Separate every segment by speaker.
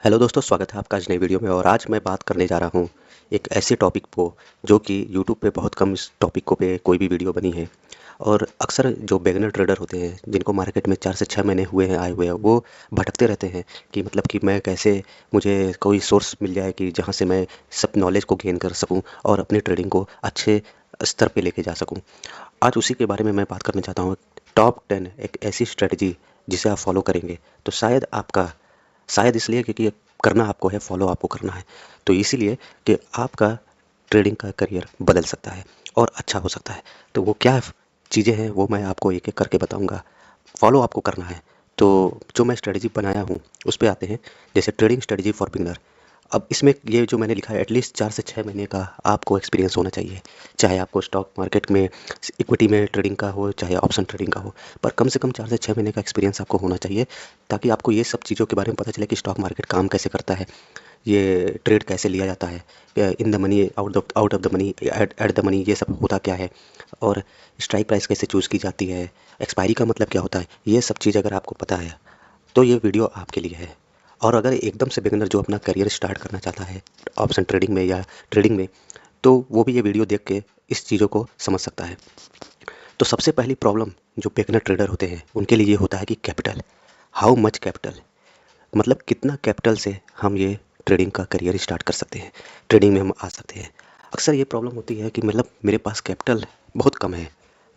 Speaker 1: Hello दोस्तों, स्वागत है आपका आज नई वीडियो में। और आज मैं बात करने जा रहा हूँ एक ऐसे टॉपिक को जो कि यूट्यूब पे बहुत कम इस टॉपिक को पे कोई भी वीडियो बनी है। और अक्सर जो बिगिनर ट्रेडर होते हैं, जिनको मार्केट में 4 से 6 महीने हुए हैं आए हुए हैं, वो भटकते रहते हैं कि मतलब कि मैं कैसे, मुझे कोई सोर्स मिल जाए कि जहाँ से मैं सब नॉलेज को गेन कर सकूँ और अपनी ट्रेडिंग को अच्छे स्तर पे लेके जा सकूँ। आज उसी के बारे में मैं बात करना चाहता हूँ। टॉप 10 एक ऐसी स्ट्रेटजी जिसे आप फॉलो करेंगे तो शायद इसलिए क्योंकि करना आपको है, फॉलो आपको करना है। तो इसीलिए कि आपका ट्रेडिंग का करियर बदल सकता है और अच्छा हो सकता है। तो वो क्या चीज़ें हैं वो मैं आपको एक एक करके बताऊंगा। फॉलो आपको करना है। तो जो मैं स्ट्रेटजी बनाया हूँ उस पे आते हैं। जैसे ट्रेडिंग स्ट्रेटजी फॉर बिगनर। अब इसमें ये जो मैंने लिखा है, एटलीस्ट 4 से 6 महीने का आपको एक्सपीरियंस होना चाहिए। चाहे आपको स्टॉक मार्केट में, इक्विटी में ट्रेडिंग का हो, चाहे ऑप्शन ट्रेडिंग का हो, पर कम से कम 4 से 6 महीने का एक्सपीरियंस आपको होना चाहिए, ताकि आपको ये सब चीज़ों के बारे में पता चले कि स्टॉक मार्केट काम कैसे करता है, ये ट्रेड कैसे लिया जाता है, in the money, out of the money, at the money, ये सब होता क्या है, और स्ट्राइक प्राइस कैसे चूज़ की जाती है, एक्सपायरी का मतलब क्या होता है। ये सब चीज़ अगर आपको पता है तो ये वीडियो आपके लिए है। और अगर एकदम से बिगिनर जो अपना करियर स्टार्ट करना चाहता है ऑप्शन ट्रेडिंग में या ट्रेडिंग में, तो वो भी ये वीडियो देख के इस चीज़ों को समझ सकता है। तो सबसे पहली प्रॉब्लम जो बिगिनर ट्रेडर होते हैं उनके लिए ये होता है कि कैपिटल, हाउ मच कैपिटल, मतलब कितना कैपिटल से हम ये ट्रेडिंग का करियर स्टार्ट कर सकते हैं, ट्रेडिंग में हम आ सकते हैं। अक्सर ये प्रॉब्लम होती है कि मतलब मेरे पास कैपिटल बहुत कम है,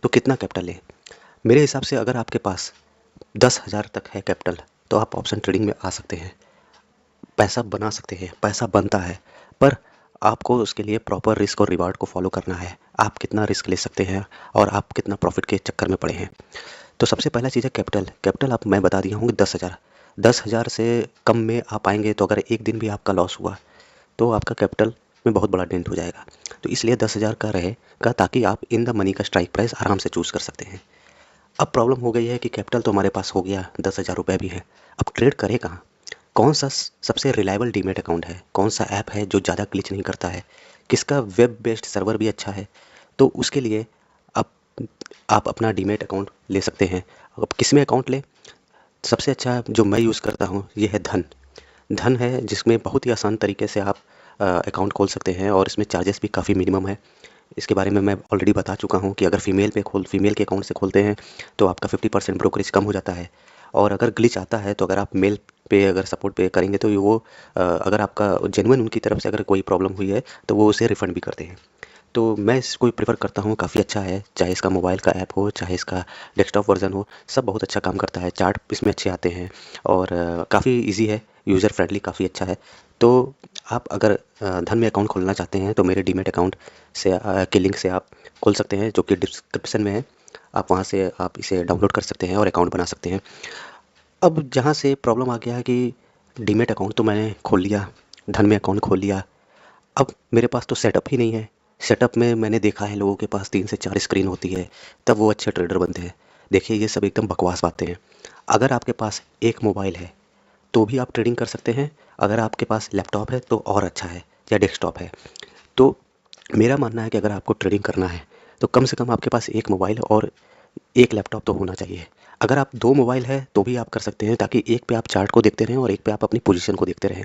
Speaker 1: तो कितना कैपिटल है। मेरे हिसाब से अगर आपके पास 10,000 तक है कैपिटल, तो आप ऑप्शन ट्रेडिंग में आ सकते हैं, पैसा बना सकते हैं, पैसा बनता है। पर आपको उसके लिए प्रॉपर रिस्क और रिवार्ड को फॉलो करना है। आप कितना रिस्क ले सकते हैं और आप कितना प्रॉफिट के चक्कर में पड़े हैं। तो सबसे पहला चीज़ है कैपिटल। कैपिटल आप मैं बता दिया हूँ कि 10,000। 10,000 से कम में आप आएंगे तो अगर एक दिन भी आपका लॉस हुआ तो आपका कैपिटल में बहुत बड़ा डेंट हो जाएगा। तो इसलिए 10,000 का रहेगा, ताकि आप इन द मनी का स्ट्राइक प्राइस आराम से चूज़ कर सकते हैं। अब प्रॉब्लम हो गई है कि कैपिटल तो हमारे पास हो गया, 10,000 रुपये भी है, अब ट्रेड करें कहाँ। कौन सा सबसे रिलायबल डीमेट अकाउंट है, कौन सा ऐप है जो ज़्यादा ग्लिच नहीं करता है, किसका वेब बेस्ड सर्वर भी अच्छा है। तो उसके लिए आप आप अपना डीमेट अकाउंट ले सकते हैं। अब किस में अकाउंट लें, सबसे अच्छा जो मैं यूज़ करता हूँ ये है धन। धन है जिसमें बहुत ही आसान तरीके से आप अकाउंट खोल सकते हैं, और इसमें चार्जेस भी काफ़ी मिनिमम है। इसके बारे में मैं ऑलरेडी बता चुका हूँ कि अगर फीमेल के अकाउंट से खोलते हैं तो आपका 50% ब्रोकरेज कम हो जाता है। और अगर ग्लिच आता है तो अगर आप मेल पे अगर सपोर्ट पे करेंगे तो वो अगर आपका जेन्युइन उनकी तरफ से अगर कोई प्रॉब्लम हुई है तो वो उसे रिफ़ंड भी करते हैं। तो मैं इसको प्रेफ़र करता हूँ, काफ़ी अच्छा है, चाहे इसका मोबाइल का ऐप हो, चाहे इसका डेस्कटॉप वर्ज़न हो, सब बहुत अच्छा काम करता है। चार्ट इसमें अच्छे आते हैं और काफ़ी ईज़ी है, यूज़र फ्रेंडली काफ़ी अच्छा है। तो आप अगर धन में अकाउंट खोलना चाहते हैं तो मेरे डीमैट अकाउंट से के लिंक से आप खोल सकते हैं, जो कि डिस्क्रिप्शन में है। आप वहाँ से आप इसे डाउनलोड कर सकते हैं और अकाउंट बना सकते हैं। अब जहाँ से प्रॉब्लम आ गया है कि डीमैट अकाउंट तो मैंने खोल लिया, धन में अकाउंट खोल लिया, अब मेरे पास तो सेटअप ही नहीं है। सेटअप में मैंने देखा है लोगों के पास 3 से 4 स्क्रीन होती है, तब वो अच्छे ट्रेडर बनते हैं। देखिए ये सब एकदम बकवास बातें हैं। अगर आपके पास एक मोबाइल है तो भी आप ट्रेडिंग कर सकते हैं, अगर आपके पास लैपटॉप है तो और अच्छा है, या डेस्कटॉप है। तो मेरा मानना है कि अगर आपको ट्रेडिंग करना है तो कम से कम आपके पास एक मोबाइल और एक लैपटॉप तो होना चाहिए। अगर आप 2 मोबाइल है तो भी आप कर सकते हैं, ताकि एक पे आप चार्ट को देखते रहें और एक पे आप अपनी पोजीशन को देखते रहें।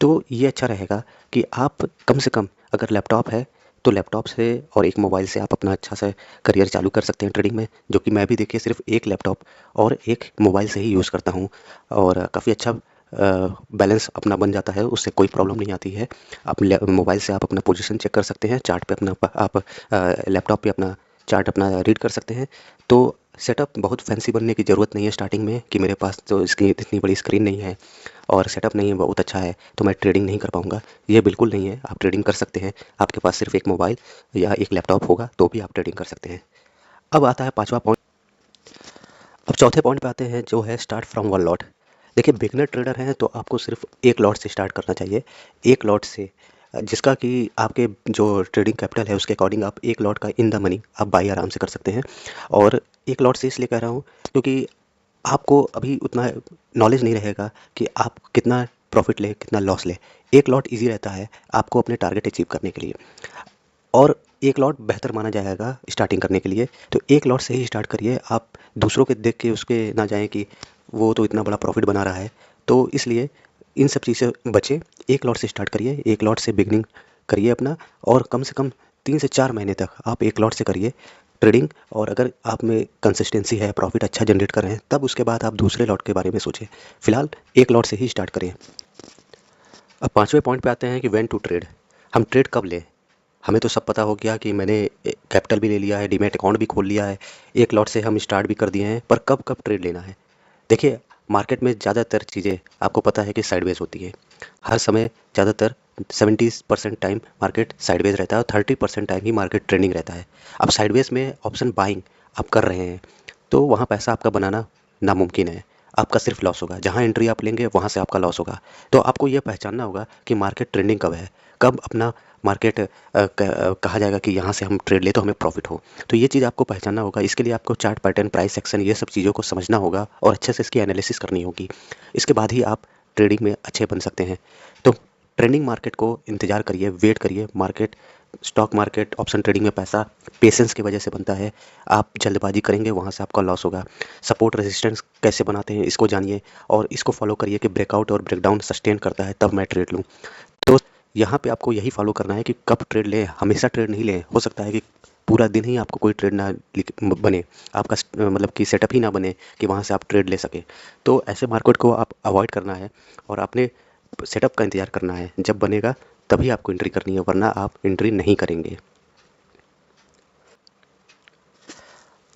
Speaker 1: तो ये अच्छा रहेगा कि आप कम से कम, अगर लैपटॉप है तो लैपटॉप से और एक मोबाइल से आप अपना अच्छा सा करियर चालू कर सकते हैं ट्रेडिंग में, जो कि मैं भी देखिए सिर्फ एक लैपटॉप और एक मोबाइल से ही यूज़ करता हूँ। और काफ़ी अच्छा बैलेंस अपना बन जाता है, उससे कोई प्रॉब्लम नहीं आती है। आप मोबाइल से आप अपना पोजीशन चेक कर सकते हैं, चार्ट पे अपना आप लैपटॉप पे अपना चार्ट अपना रीड कर सकते हैं। तो सेटअप बहुत फैंसी बनने की ज़रूरत नहीं है स्टार्टिंग में, कि मेरे पास तो इसकी इतनी बड़ी स्क्रीन नहीं है और सेटअप नहीं है बहुत अच्छा है तो मैं ट्रेडिंग नहीं कर पाऊँगा। ये बिल्कुल नहीं है, आप ट्रेडिंग कर सकते हैं। आपके पास सिर्फ एक मोबाइल या एक लैपटॉप होगा तो भी आप ट्रेडिंग कर सकते हैं। अब आता है पाँचवा पॉइंट। अब चौथे पॉइंट पे आते हैं, जो है स्टार्ट फ्रॉम वन लॉट। देखिए बिगनर ट्रेडर हैं तो आपको सिर्फ एक लॉट से स्टार्ट करना चाहिए। एक लॉट से जिसका कि आपके जो ट्रेडिंग कैपिटल है उसके अकॉर्डिंग आप एक लॉट का इन द मनी आप बाई आराम से कर सकते हैं। और एक लॉट से इसलिए कह रहा हूँ क्योंकि आपको अभी उतना नॉलेज नहीं रहेगा कि आप कितना प्रॉफिट लें, कितना लॉस लें। एक लॉट ईज़ी रहता है आपको अपने टारगेट अचीव करने के लिए, और एक लॉट बेहतर माना जाएगा स्टार्टिंग करने के लिए। तो एक लॉट से ही स्टार्ट करिए, आप दूसरों के देख के उसके ना जाएँ कि वो तो इतना बड़ा प्रॉफिट बना रहा है। तो इसलिए इन सब चीज़ से बचें। एक लॉट से स्टार्ट करिए, एक लॉट से बिगनिंग करिए अपना, और कम से कम 3 से 4 महीने तक आप एक लॉट से करिए ट्रेडिंग। और अगर आप में कंसिस्टेंसी है, प्रॉफिट अच्छा जनरेट कर रहे हैं, तब उसके बाद आप दूसरे लॉट के बारे में सोचें। फिलहाल एक लॉट से ही स्टार्ट करें। अब 5वें पॉइंट पे आते हैं कि व्हेन टू ट्रेड। हम ट्रेड कब लें? हमें तो सब पता हो गया कि मैंने कैपिटल भी ले लिया है, डीमैट अकाउंट भी खोल लिया है, एक लॉट से हम स्टार्ट भी कर दिए हैं, पर कब कब ट्रेड लेना है? देखिए, मार्केट में ज़्यादातर चीज़ें आपको पता है कि साइडवेज होती है। हर समय ज़्यादातर 70% टाइम मार्केट साइडवेज रहता है और 30% टाइम ही मार्केट ट्रेंडिंग रहता है। अब साइडवेज में ऑप्शन बाइंग आप कर रहे हैं, तो वहाँ पैसा आपका बनाना नामुमकिन है। आपका सिर्फ लॉस होगा। जहाँ एंट्री आप लेंगे वहाँ से आपका लॉस होगा। तो आपको ये पहचानना होगा कि मार्केट ट्रेंडिंग कब है, कब अपना मार्केट कहा जाएगा कि यहाँ से हम ट्रेड ले तो हमें प्रॉफिट हो। तो ये चीज़ आपको पहचानना होगा। इसके लिए आपको चार्ट पैटर्न, प्राइस एक्शन, ये सब चीज़ों को समझना होगा और अच्छे से इसकी एनालिसिस करनी होगी। इसके बाद ही आप ट्रेडिंग में अच्छे बन सकते हैं। तो ट्रेंडिंग मार्केट को इंतज़ार करिए, वेट करिए। Market, stock market, option trading में पैसा पेशेंस की वजह से बनता है। आप जल्दबाजी करेंगे, वहाँ से आपका लॉस होगा। सपोर्ट रेजिस्टेंस कैसे बनाते हैं इसको जानिए और इसको फॉलो करिए कि ब्रेकआउट और ब्रेकडाउन सस्टेन करता है तब मैं ट्रेड लूँ। तो यहाँ पे आपको यही फॉलो करना है कि कब ट्रेड लें। हमेशा ट्रेड नहीं लें। हो सकता है कि पूरा दिन ही आपको कोई ट्रेड ना बने, आपका मतलब कि सेटअप ही ना बने कि वहाँ से आप ट्रेड ले सकें। तो ऐसे मार्केट को आप अवॉइड करना है और आपने सेटअप का इंतज़ार करना है। जब बनेगा तभी आपको एंट्री करनी है, वरना आप एंट्री नहीं करेंगे।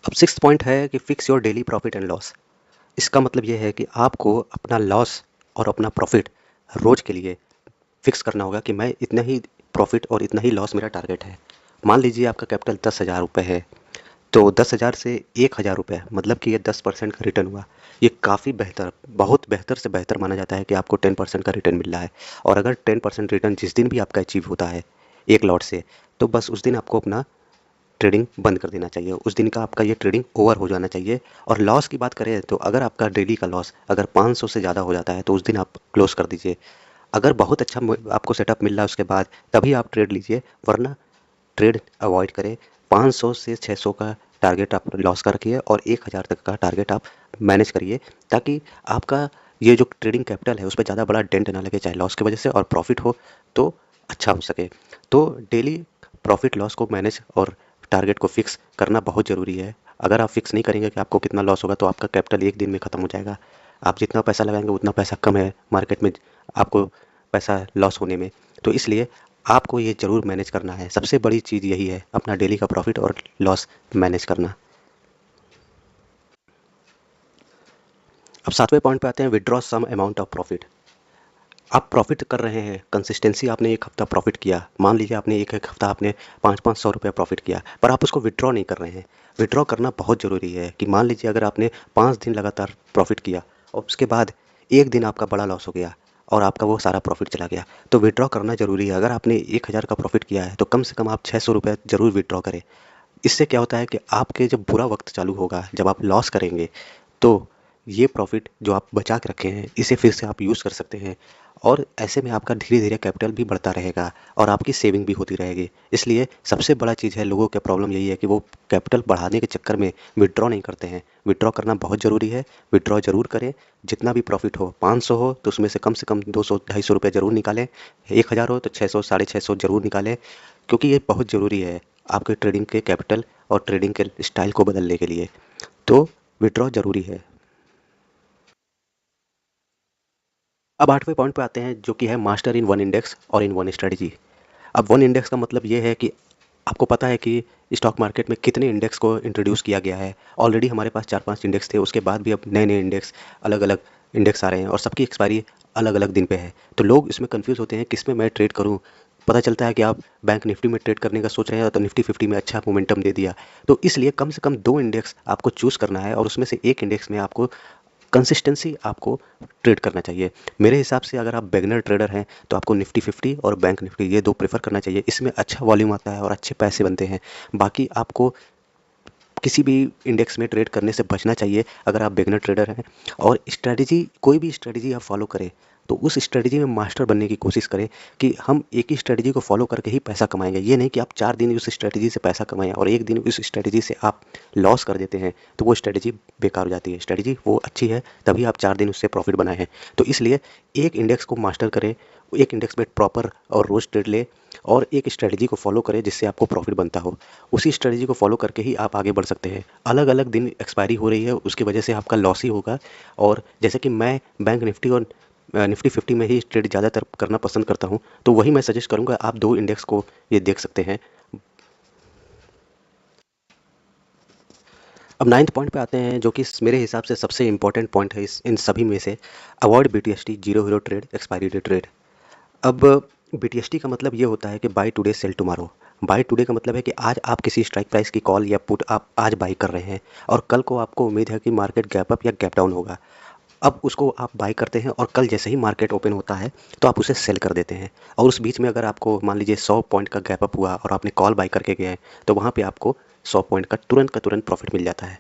Speaker 1: अब 6th पॉइंट है कि fix your daily profit and loss. इसका मतलब ये है कि आपको अपना लॉस और अपना प्रॉफिट रोज के लिए फिक्स करना होगा कि मैं इतना ही प्रॉफिट और इतना ही लॉस मेरा टारगेट है। मान लीजिए आपका कैपिटल 10,000 रुपये है, तो 10,000 से 1,000 रुपये मतलब कि ये 10% का रिटर्न हुआ। ये काफ़ी बेहतर, बहुत बेहतर से बेहतर माना जाता है कि आपको 10% का रिटर्न मिल रहा है। और अगर 10% रिटर्न जिस दिन भी आपका अचीव होता है एक लॉट से, तो बस उस दिन आपको अपना ट्रेडिंग बंद कर देना चाहिए। उस दिन का आपका ये ट्रेडिंग ओवर हो जाना चाहिए। और लॉस की बात करें तो अगर आपका डेली का लॉस अगर 500 से ज़्यादा हो जाता है तो उस दिन आप क्लोज कर दीजिए। अगर बहुत अच्छा आपको सेटअप मिल रहा है उसके बाद तभी आप ट्रेड लीजिए, वरना ट्रेड अवॉइड करें। 500 से 600 का टारगेट आप लॉस का रखिए और 1,000 तक का टारगेट आप मैनेज करिए, ताकि आपका ये जो ट्रेडिंग कैपिटल है उस पर ज़्यादा बड़ा डेंट ना लगे, चाहे लॉस की वजह से, और प्रॉफिट हो तो अच्छा हो सके। तो डेली प्रॉफिट लॉस को मैनेज और टारगेट को फिक्स करना बहुत ज़रूरी है। अगर आप फिक्स नहीं करेंगे कि आपको कितना लॉस होगा तो आपका कैपिटल एक दिन में ख़त्म हो जाएगा। आप जितना पैसा लगाएंगे उतना पैसा कम है मार्केट में आपको पैसा लॉस होने में। तो इसलिए आपको ये ज़रूर मैनेज करना है। सबसे बड़ी चीज़ यही है, अपना डेली का प्रॉफिट और लॉस मैनेज करना। अब 7वें पॉइंट पे आते हैं, withdraw some amount of profit. आप प्रॉफिट कर रहे हैं, कंसिस्टेंसी आपने एक हफ्ता प्रॉफिट किया, मान लीजिए आपने एक एक हफ्ता आपने 500-500 रुपये प्रॉफिट किया, पर आप उसको विड्रॉ नहीं कर रहे हैं। विड्रॉ करना बहुत ज़रूरी है कि मान लीजिए अगर आपने 5 दिन लगातार प्रॉफिट किया और उसके बाद एक दिन आपका बड़ा लॉस हो गया और आपका वो सारा प्रॉफिट चला गया, तो विड्रॉ करना ज़रूरी है। अगर आपने 1,000 का प्रॉफिट किया है तो कम से कम आप 600 रुपये ज़रूर विड्रॉ करें। इससे क्या होता है कि आपके जब बुरा वक्त चालू होगा, जब आप लॉस करेंगे, तो ये प्रॉफिट जो आप बचा के रखे हैं इसे फिर से आप यूज़ कर सकते हैं। और ऐसे में आपका धीरे धीरे कैपिटल भी बढ़ता रहेगा और आपकी सेविंग भी होती रहेगी। इसलिए सबसे बड़ा चीज़ है, लोगों की प्रॉब्लम यही है कि वो कैपिटल बढ़ाने के चक्कर में विड्रॉ नहीं करते हैं। विड्रॉ करना बहुत ज़रूरी है। विड्रॉ ज़रूर करें। जितना भी प्रॉफिट हो, 500 हो तो उसमें से कम 200-250 रुपये ज़रूर निकालें। 1,000 हो तो 600 650 ज़रूर निकालें, क्योंकि ये बहुत ज़रूरी है आपके ट्रेडिंग के कैपिटल और ट्रेडिंग के स्टाइल को बदलने के लिए। तो विड्रॉ ज़रूरी है। अब 8वें पॉइंट पे आते हैं, जो कि है मास्टर इन वन इंडेक्स और इन वन स्ट्रेटजी। अब वन इंडेक्स का मतलब ये है कि आपको पता है कि स्टॉक मार्केट में कितने इंडेक्स को इंट्रोड्यूस किया गया है। ऑलरेडी हमारे पास 4-5 इंडेक्स थे, उसके बाद भी अब नए नए इंडेक्स, अलग अलग इंडेक्स आ रहे हैं और सबकी एक्सपायरी अलग अलग दिन पे है। तो लोग इसमें कंफ्यूज होते हैं किस में मैं ट्रेड करूं। पता चलता है कि आप बैंक निफ्टी में ट्रेड करने का सोच रहे हैं तो निफ्टी 50 में अच्छा मोमेंटम दे दिया। तो इसलिए कम से कम 2 इंडेक्स आपको चूज़ करना है और उसमें से एक इंडेक्स में आपको कंसिस्टेंसी आपको ट्रेड करना चाहिए। मेरे हिसाब से अगर आप बिगिनर ट्रेडर हैं तो आपको निफ्टी 50 और बैंक निफ्टी ये दो प्रेफर करना चाहिए। इसमें अच्छा वॉल्यूम आता है और अच्छे पैसे बनते हैं। बाकी आपको किसी भी इंडेक्स में ट्रेड करने से बचना चाहिए अगर आप बिगिनर ट्रेडर हैं। और स्ट्रेटजी, कोई भी स्ट्रेटजी आप फॉलो करें, तो उस स्ट्रेटजी में मास्टर बनने की कोशिश करें कि हम एक ही स्ट्रेटजी को फॉलो करके ही पैसा कमाएंगे। ये नहीं कि आप 4 दिन उस स्ट्रेटजी से पैसा कमाएं और एक दिन उस स्ट्रेटजी से आप लॉस कर देते हैं, तो वो स्ट्रेटजी बेकार हो जाती है। स्ट्रेटजी वो अच्छी है तभी आप 4 दिन उससे प्रॉफिट बनाए हैं। तो इसलिए एक इंडेक्स को मास्टर करें, एक इंडेक्स में प्रॉपर और रोज ट्रेड ले और एक स्ट्रेटजी को फॉलो करें जिससे आपको प्रॉफिट बनता हो। उसी स्ट्रेटजी को फॉलो करके ही आप आगे बढ़ सकते हैं। अलग अलग दिन एक्सपायरी हो रही है उसकी वजह से आपका लॉस ही होगा। और जैसे कि मैं बैंक निफ्टी और निफ्टी 50 में ही ट्रेड ज़्यादातर करना पसंद करता हूँ, तो वही मैं सजेस्ट करूँगा। आप 2 इंडेक्स को ये देख सकते हैं। अब 9th पॉइंट पे आते हैं, जो कि मेरे हिसाब से सबसे इम्पोर्टेंट पॉइंट है इन सभी में से। Avoid BTST, zero hero trade, expiry day trade. अब BTST का मतलब ये होता है कि buy today sell tomorrow. Buy today का मतलब है कि आज आप किसी स्ट्राइक प्राइस की कॉल या पुट आप आज बाई कर रहे हैं और कल को आपको उम्मीद है कि मार्केट गैप अप या गैप डाउन होगा। अब उसको आप बाय करते हैं और कल जैसे ही मार्केट ओपन होता है तो आप उसे सेल कर देते हैं। और उस बीच में अगर आपको मान लीजिए 100 पॉइंट का गैप अप हुआ और आपने कॉल बाय करके गए, तो वहाँ पे आपको 100 पॉइंट का तुरंत प्रॉफिट मिल जाता है।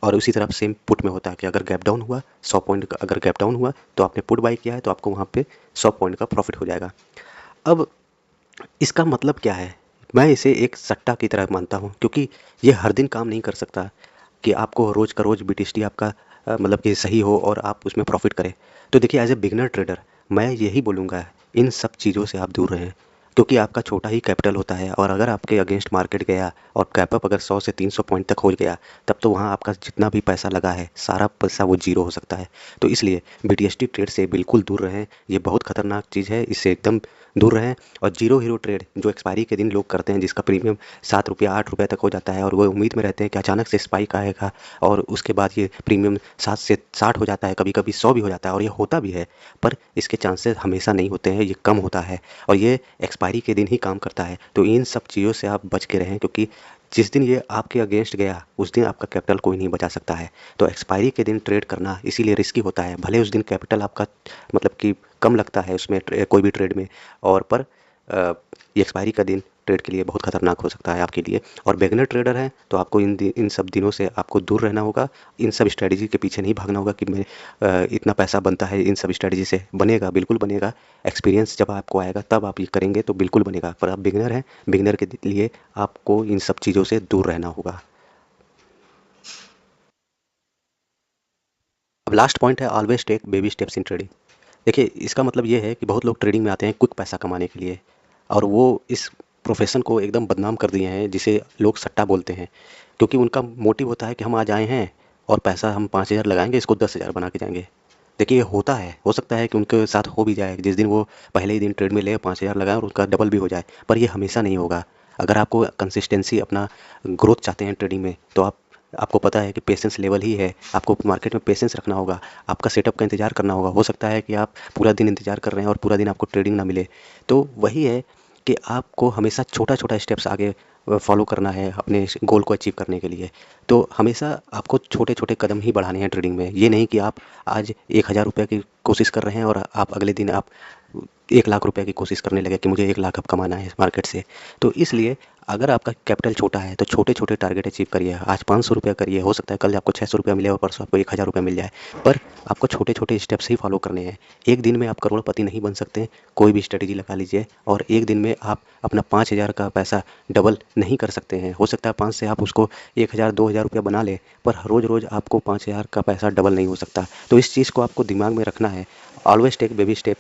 Speaker 1: और उसी तरह सेम पुट में होता है कि अगर गैप डाउन हुआ 100 पॉइंट का, अगर गैप डाउन हुआ तो आपने पुट बाय किया है तो आपको वहाँ पे 100 पॉइंट का प्रॉफिट हो जाएगा। अब इसका मतलब क्या है? मैं इसे एक सट्टा की तरह मानता हूँ, क्योंकि ये हर दिन काम नहीं कर सकता कि आपको रोज़ का रोज़ BTST आपका मतलब कि सही हो और आप उसमें प्रॉफिट करें। तो देखिए, एज ए बिगनर ट्रेडर मैं यही बोलूँगा, इन सब चीज़ों से आप दूर रहें, क्योंकि आपका छोटा ही कैपिटल होता है और अगर आपके अगेंस्ट मार्केट गया और कैपअप अगर 100 से 300 पॉइंट तक हो गया, तब तो वहाँ आपका जितना भी पैसा लगा है सारा पैसा वो जीरो हो सकता है। तो इसलिए BTST ट्रेड से बिल्कुल दूर रहें। ये बहुत खतरनाक चीज़ है, इससे एकदम दूर रहें। और जीरो हीरो ट्रेड जो एक्सपायरी के दिन लोग करते हैं, जिसका प्रीमियम 7 रुपया 8 रुपये तक हो जाता है और वो उम्मीद में रहते हैं कि अचानक से स्पाइक आएगा और उसके बाद ये प्रीमियम 7 से 60 हो जाता है, कभी कभी 100 भी हो जाता है और ये होता भी है। पर इसके चांसेस हमेशा नहीं होते हैं, ये कम होता है और ये एक्सपायरी के दिन ही काम करता है। तो इन सब चीज़ों से आप बच के रहें, क्योंकि जिस दिन ये आपके अगेंस्ट गया उस दिन आपका कैपिटल कोई नहीं बचा सकता है। तो एक्सपायरी के दिन ट्रेड करना इसीलिए रिस्की होता है। भले उस दिन कैपिटल आपका मतलब कि कम लगता है उसमें कोई भी ट्रेड में, और पर ये एक्सपायरी का दिन ट्रेड के लिए बहुत खतरनाक हो सकता है आपके लिए। और बिगिनर ट्रेडर हैं तो आपको इन सब दिनों से आपको दूर रहना होगा। इन सब स्ट्रेटजी के पीछे नहीं भागना होगा कि मैं इतना पैसा बनता है इन सब स्ट्रेटजी से। बनेगा, बिल्कुल बनेगा। एक्सपीरियंस जब आपको आएगा तब आप ये करेंगे तो बिल्कुल बनेगा। पर आप बिगिनर हैं, बिगिनर के लिए आपको इन सब चीज़ों से दूर रहना होगा। अब लास्ट पॉइंट है, always take baby steps in trading. देखिए, इसका मतलब ये है कि बहुत लोग ट्रेडिंग में आते हैं क्विक पैसा कमाने के लिए, और वो इस प्रोफेशन को एकदम बदनाम कर दिए हैं, जिसे लोग सट्टा बोलते हैं। क्योंकि उनका मोटिव होता है कि हम आज आए हैं और पैसा हम 5,000 लगाएंगे, इसको 10,000 बना के जाएंगे। देखिए, ये होता है, हो सकता है कि उनके साथ हो भी जाए, जिस दिन वो पहले ही दिन ट्रेड में ले 5,000 लगाए और उसका डबल भी हो जाए। पर ये हमेशा नहीं होगा। अगर आपको कंसिस्टेंसी, अपना ग्रोथ चाहते हैं ट्रेडिंग में, तो आपको पता है कि पेशेंस लेवल ही है। आपको मार्केट में पेशेंस रखना होगा, आपका सेटअप का इंतज़ार करना होगा। हो सकता है कि आप पूरा दिन इंतज़ार कर रहे हैं और पूरा दिन आपको ट्रेडिंग ना मिले। तो वही है कि आपको हमेशा छोटा छोटा स्टेप्स आगे फॉलो करना है अपने गोल को अचीव करने के लिए। तो हमेशा आपको छोटे छोटे कदम ही बढ़ाने हैं ट्रेडिंग में। ये नहीं कि आप आज 1,000 रुपये की कोशिश कर रहे हैं और आप अगले दिन आप 1,00,000 रुपये की कोशिश करने लगे कि मुझे 1,00,000 अब कमाना है इस मार्केट से। तो इसलिए अगर आपका कैपिटल छोटा है तो छोटे छोटे टारगेट अचीव करिए। आज 500 रुपया करिए, हो सकता है कल आपको 600 रुपया मिले और परसों आपको 1,000 रुपया मिल जाए। पर आपको छोटे छोटे स्टेप्स ही फॉलो करने हैं। एक दिन में आप करोड़पति नहीं बन सकते। कोई भी स्ट्रेटेजी लगा लीजिए और एक दिन में आप अपना 5,000 का पैसा डबल नहीं कर सकते हैं। हो सकता है 5 से आप उसको 1,000 2,000 रुपया बना लें, पर रोज़ रोज़ आपको 5,000 का पैसा डबल नहीं हो सकता। तो इस चीज़ को आपको दिमाग में रखना है। Always take baby step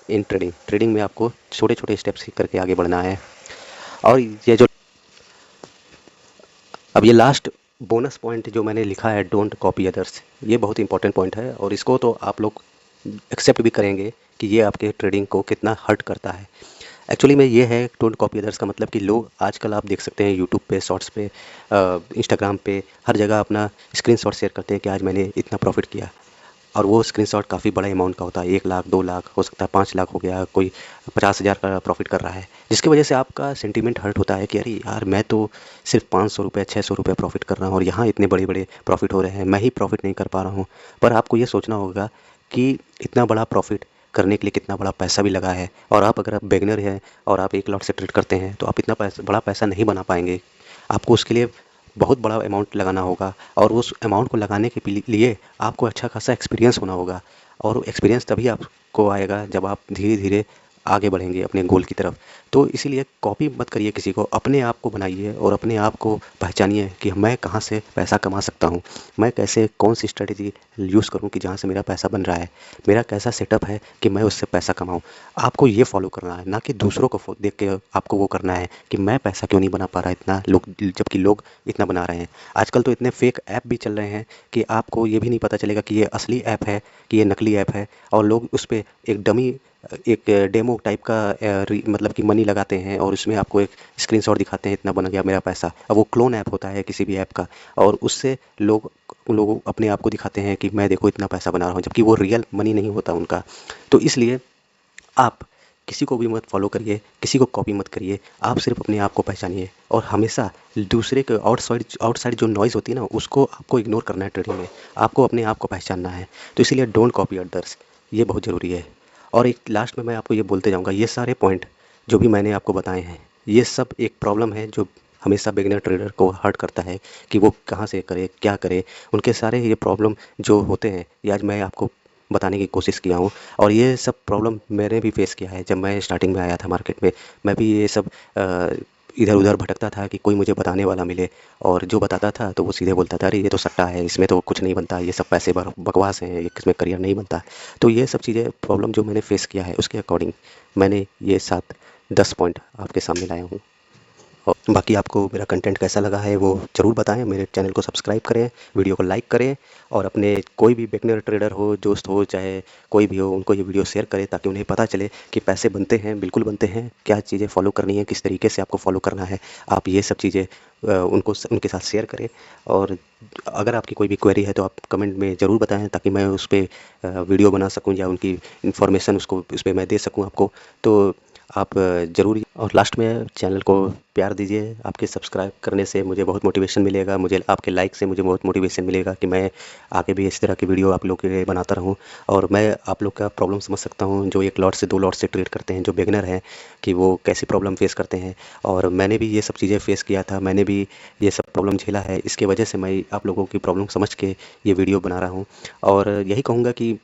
Speaker 1: in trading. Trading में आपको छोटे छोटे स्टेप्स ही करके आगे बढ़ना है। और ये जो अब ये लास्ट बोनस पॉइंट जो मैंने लिखा है, डोंट कॉपी अदर्स, ये बहुत इंपॉर्टेंट पॉइंट है और इसको तो आप लोग एक्सेप्ट भी करेंगे कि ये आपके ट्रेडिंग को कितना हर्ट करता है। एक्चुअली में ये है डोंट कॉपी अदर्स का मतलब कि लोग आजकल आप देख सकते हैं यूट्यूब पे, शॉर्ट्स पे, इंस्टाग्राम पे, हर जगह अपना स्क्रीनशॉट शेयर करते हैं कि आज मैंने इतना प्रॉफिट किया। और वो स्क्रीनशॉट काफ़ी बड़ा अमाउंट का होता है, 1,00,000 2,00,000 हो सकता है, 5,00,000 हो गया, कोई 50,000 का प्रॉफिट कर रहा है, जिसकी वजह से आपका सेंटीमेंट हर्ट होता है कि अरे यार, मैं तो सिर्फ 500 रुपये 600 रुपये प्रॉफिट कर रहा हूँ और यहाँ इतने बड़े बड़े प्रॉफिट हो रहे हैं, मैं ही प्रॉफिट नहीं कर पा रहा हूँ। पर आपको ये सोचना होगा कि इतना बड़ा प्रॉफिट करने के लिए कितना बड़ा पैसा भी लगा है। और आप, अगर आप बिगिनर हैं और आप एक लॉट से ट्रेड करते हैं तो आप इतना पैसा, बड़ा पैसा नहीं बना पाएंगे। आपको उसके लिए बहुत बड़ा अमाउंट लगाना होगा और उस अमाउंट को लगाने के लिए आपको अच्छा खासा एक्सपीरियंस होना होगा। और एक्सपीरियंस तभी आपको आएगा जब आप धीरे धीरे आगे बढ़ेंगे अपने गोल की तरफ। तो इसीलिए कॉपी मत करिए किसी को, अपने आप को बनाइए और अपने आप को पहचानिए कि मैं कहाँ से पैसा कमा सकता हूँ, मैं कैसे कौन सी स्ट्रेटेजी यूज़ करूँ कि जहाँ से मेरा पैसा बन रहा है, मेरा कैसा सेटअप है कि मैं उससे पैसा कमाऊँ। आपको ये फॉलो करना है, ना कि दूसरों को देख के आपको वो करना है कि मैं पैसा क्यों नहीं बना पा रहा इतना, लोग जबकि लोग इतना बना रहे हैं। आजकल तो इतने फेक ऐप भी चल रहे हैं कि आपको ये भी नहीं पता चलेगा कि ये असली ऐप है कि ये नकली ऐप है, और लोग उस पे एक डमी एक डेमो टाइप का मतलब कि मनी लगाते हैं और उसमें आपको एक स्क्रीनशॉट दिखाते हैं इतना बन गया मेरा पैसा। अब वो क्लोन ऐप होता है किसी भी ऐप का, और उससे लोग अपने आप को दिखाते हैं कि मैं देखो इतना पैसा बना रहा हूँ, जबकि वो रियल मनी नहीं होता उनका। तो इसलिए आप किसी को भी मत फॉलो करिए, किसी को कॉपी मत करिए, आप सिर्फ अपने आप को पहचानिए और हमेशा दूसरे के आउटसाइड जो नॉइज़ होती है ना, उसको आपको इग्नोर करना है ट्रेडिंग में। आपको अपने आप को पहचानना है। तो इसीलिए डोंट कॉपी अदर्स, ये बहुत ज़रूरी है। और एक लास्ट में मैं आपको ये बोलते जाऊँगा, ये सारे पॉइंट जो भी मैंने आपको बताए हैं, ये सब एक प्रॉब्लम है जो हमेशा बिगिनर ट्रेडर को हर्ट करता है कि वो कहाँ से करे, क्या करे। उनके सारे ये प्रॉब्लम जो होते हैं, ये आज मैं आपको बताने की कोशिश किया हूँ। और ये सब प्रॉब्लम मैंने भी फेस किया है। जब मैं स्टार्टिंग में आया था मार्केट में, मैं भी ये सब इधर उधर भटकता था कि कोई मुझे बताने वाला मिले, और जो बताता था तो वो सीधे बोलता था अरे ये तो सट्टा है, इसमें तो कुछ नहीं बनता, ये सब पैसे बकवास हैं, ये इसमें करियर नहीं बनता। तो ये सब चीज़ें प्रॉब्लम जो मैंने फेस किया है उसके अकॉर्डिंग मैंने ये 7-10 पॉइंट आपके सामने लाया हूँ। और बाकी आपको मेरा कंटेंट कैसा लगा है वो ज़रूर बताएं। मेरे चैनल को सब्सक्राइब करें, वीडियो को लाइक करें, और अपने कोई भी बिगिनर ट्रेडर हो, दोस्त हो, चाहे कोई भी हो, उनको ये वीडियो शेयर करें ताकि उन्हें पता चले कि पैसे बनते हैं, बिल्कुल बनते हैं। क्या चीज़ें फॉलो करनी है, किस तरीके से आपको फॉलो करना है, आप ये सब चीज़ें उनके साथ शेयर करें। और अगर आपकी कोई भी क्वेरी है तो आप कमेंट में ज़रूर बताएं ताकि मैं उस पर वीडियो बना सकूं या उनकी इन्फॉर्मेशन उसको उस पर मैं दे सकूं आपको। तो आप ज़रूर। और लास्ट में चैनल को प्यार दीजिए। आपके सब्सक्राइब करने से मुझे बहुत मोटिवेशन मिलेगा, मुझे आपके लाइक से मुझे बहुत मोटिवेशन मिलेगा कि मैं आगे भी इस तरह की वीडियो आप लोग के लिए बनाता रहूं। और मैं आप लोग का प्रॉब्लम समझ सकता हूं, जो 1 लॉट से 2 लॉट से ट्रेड करते हैं, जो बिगिनर हैं, कि वो कैसी प्रॉब्लम फेस करते हैं। और मैंने भी ये सब चीज़ें फेस किया था, मैंने भी ये सब प्रॉब्लम झेला है। इसके वजह से मैं आप लोगों की प्रॉब्लम समझ के ये वीडियो बना रहा हूँ। और यही कहूँगा कि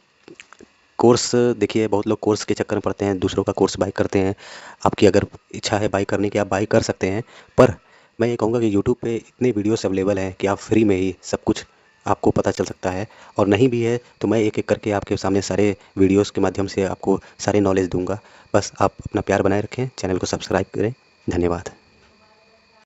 Speaker 1: कोर्स देखिए, बहुत लोग कोर्स के चक्कर में पड़ते हैं, दूसरों का कोर्स बाय करते हैं। आपकी अगर इच्छा है बाय करने की, आप बाय कर सकते हैं। पर मैं ये कहूँगा कि यूट्यूब पे इतने वीडियोस अवेलेबल हैं कि आप फ्री में ही सब कुछ आपको पता चल सकता है। और नहीं भी है तो मैं एक एक करके आपके सामने सारे वीडियोस के माध्यम से आपको सारे नॉलेज दूंगा। बस आप अपना प्यार बनाए रखें, चैनल को सब्सक्राइब करें। धन्यवाद।